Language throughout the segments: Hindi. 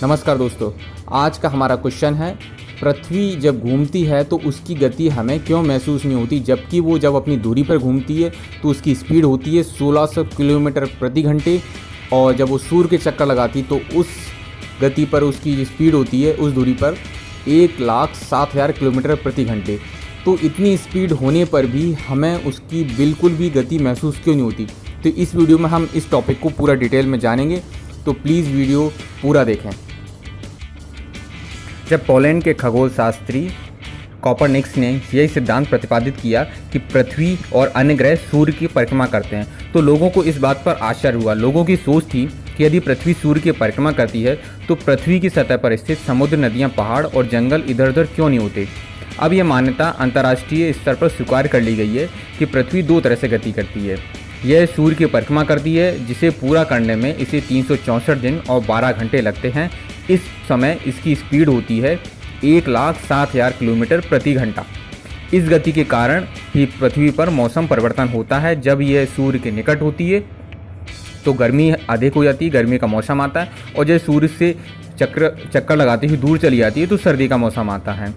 नमस्कार दोस्तों, आज का हमारा क्वेश्चन है पृथ्वी जब घूमती है तो उसकी गति हमें क्यों महसूस नहीं होती, जबकि वो जब अपनी दूरी पर घूमती है तो उसकी स्पीड होती है 1600 किलोमीटर प्रति घंटे और जब वो सूर्य के चक्कर लगाती तो उस गति पर उसकी स्पीड होती है उस दूरी पर 1,07,000 किलोमीटर प्रति घंटे। तो इतनी स्पीड होने पर भी हमें उसकी बिल्कुल भी गति महसूस क्यों नहीं होती। तो इस वीडियो में हम इस टॉपिक को पूरा डिटेल में जानेंगे, तो प्लीज़ वीडियो पूरा देखें। जब पोलैंड के खगोल शास्त्री कोपरनिकस ने यही सिद्धांत प्रतिपादित किया कि पृथ्वी और अन्य ग्रह सूर्य की परिक्रमा करते हैं, तो लोगों को इस बात पर आश्चर्य हुआ। लोगों की सोच थी कि यदि पृथ्वी सूर्य की परिक्रमा करती है तो पृथ्वी की सतह पर स्थित समुद्र, नदियां, पहाड़ और जंगल इधर उधर क्यों नहीं होते। अब यह मान्यता अंतर्राष्ट्रीय स्तर पर स्वीकार कर ली गई है कि पृथ्वी दो तरह से गति करती है। यह सूर्य की परिक्रमा करती है, जिसे पूरा करने में इसे 364 दिन और 12 घंटे लगते हैं। इस समय इसकी स्पीड होती है 1,07,000 किलोमीटर प्रति घंटा। इस गति के कारण ही पृथ्वी पर मौसम परिवर्तन होता है। जब यह सूर्य के निकट होती है तो गर्मी अधिक हो जाती है, गर्मी का मौसम आता है, और जब सूर्य से चक्कर लगाती हुई दूर चली जाती है तो सर्दी का मौसम आता है।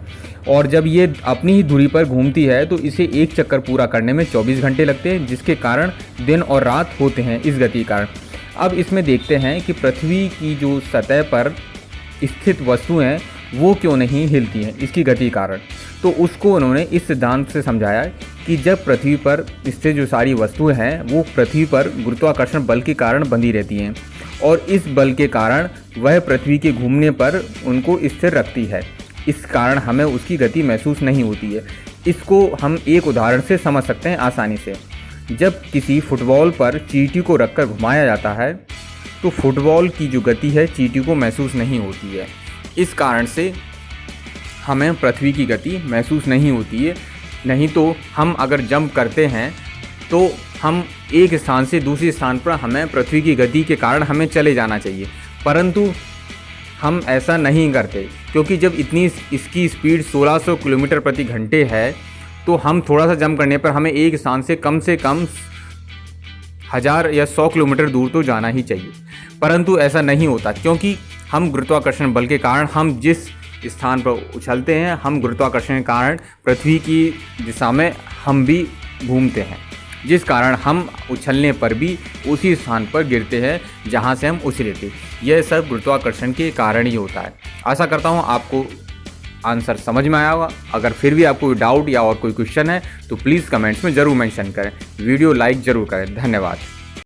और जब ये अपनी ही दूरी पर घूमती है तो इसे एक चक्कर पूरा करने में 24 घंटे लगते हैं, जिसके कारण दिन और रात होते हैं इस गति के कारण। अब इसमें देखते हैं कि पृथ्वी की जो सतह पर स्थित वस्तुएं हैं वो क्यों नहीं हिलती हैं इसकी गति के कारण। तो उसको उन्होंने इस सिद्धांत से समझाया कि जब पृथ्वी पर स्थित जो सारी वस्तुएं हैं वो पृथ्वी पर गुरुत्वाकर्षण बल के कारण बंधी रहती हैं, और इस बल के कारण वह पृथ्वी के घूमने पर उनको स्थिर रखती है। इस कारण हमें उसकी गति महसूस नहीं होती है। इसको हम एक उदाहरण से समझ सकते हैं आसानी से। जब किसी फुटबॉल पर चींटी को रखकर घुमाया जाता है तो फुटबॉल की जो गति है चींटी को महसूस नहीं होती है। इस कारण से हमें पृथ्वी की गति महसूस नहीं होती है। नहीं तो हम अगर जंप करते हैं तो हम एक स्थान से दूसरे स्थान पर हमें पृथ्वी की गति के कारण हमें चले जाना चाहिए, परंतु हम ऐसा नहीं करते, क्योंकि जब इतनी इसकी स्पीड 1600 किलोमीटर प्रति घंटे है तो हम थोड़ा सा जंप करने पर हमें एक स्थान से कम 1000 या 100 किलोमीटर दूर तो जाना ही चाहिए। परंतु ऐसा नहीं होता, क्योंकि हम गुरुत्वाकर्षण बल के कारण हम जिस स्थान पर उछलते हैं, हम गुरुत्वाकर्षण के कारण पृथ्वी की दिशा में हम भी घूमते हैं, जिस कारण हम उछलने पर भी उसी स्थान पर गिरते हैं जहां से हम उछले थे। यह सब गुरुत्वाकर्षण के कारण ही होता है। आशा करता हूं आपको आंसर समझ में आया होगा। अगर फिर भी आपको डाउट या और कोई क्वेश्चन है तो प्लीज़ कमेंट्स में ज़रूर मेंशन करें। वीडियो लाइक ज़रूर करें। धन्यवाद।